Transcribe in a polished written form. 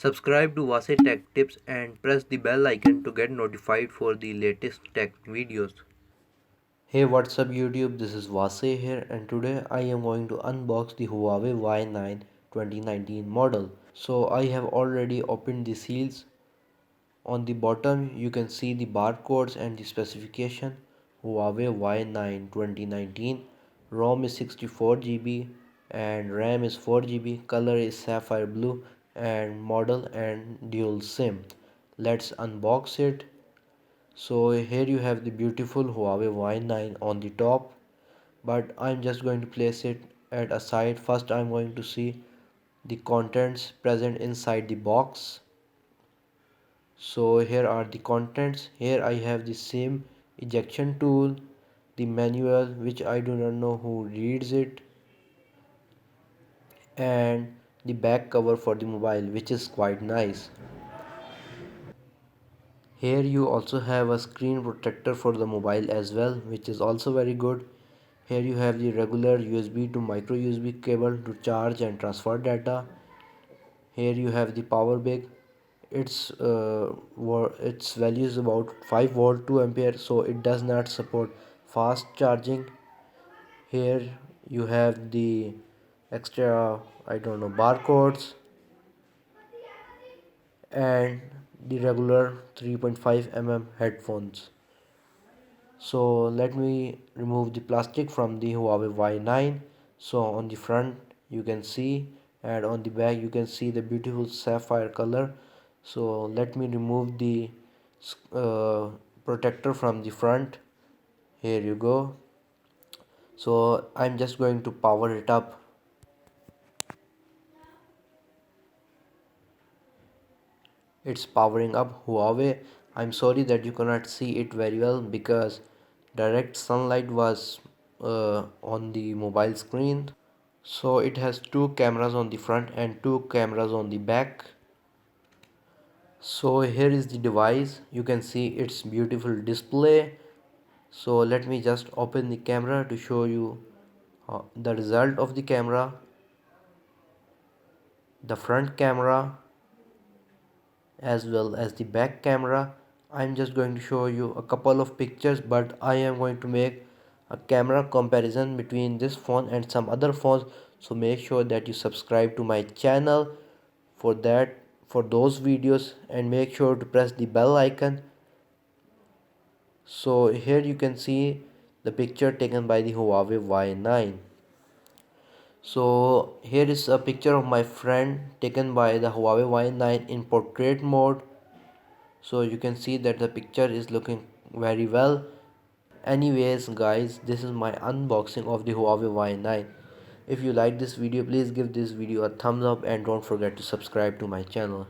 Subscribe to Wasay Tech Tips and press the bell icon to get notified for the latest tech videos. Hey, what's up YouTube? This is Wasay here, and today I am going to unbox the Huawei Y9 2019 model. So I have already opened the seals. On the bottom you can see the barcodes and the specification. Huawei Y9 2019, ROM is 64 GB and RAM is 4 GB, color is sapphire blue and model and dual SIM. Let's unbox it. So here you have the beautiful Huawei Y9 on the top, but I'm just going to place it at a side. First I'm going to see the contents present inside the box. So here are the contents. Here I have the SIM ejection tool, the manual which I do not know who reads it, and the back cover for the mobile, which is quite nice. Here you also have a screen protector for the mobile as well, which is also very good. Here you have the regular USB to micro USB cable to charge and transfer data. Here you have the power brick. Its value is about 5 volt 2 ampere, so it does not support fast charging. Here you have the extra, I don't know, barcodes and the regular 3.5 mm headphones. So let me remove the plastic from the Huawei Y9. So on the front you can see, and on the back you can see the beautiful sapphire color. So let me remove the uh, protector from the front. Here you go. So I'm just going to power it up. It's powering up. Huawei, I'm sorry that you cannot see it very well because direct sunlight was on the mobile screen. So it has two cameras on the front and two cameras on the back. So here is the device. You can see its beautiful display. So let me just open the camera to show you the result of the camera, the front camera as well as the back camera. I'm just going to show you a couple of pictures, but I am going to make a camera comparison between this phone and some other phones. So make sure that you subscribe to my channel for that, for those videos, and make sure to press the bell icon. So here you can see the picture taken by the Huawei Y9. So here is a picture of my friend taken by the Huawei Y9 in portrait mode. So you can see that the picture is looking very well. Anyways guys, this is my unboxing of the Huawei Y9. If you like this video, please give this video a thumbs up and don't forget to subscribe to my channel.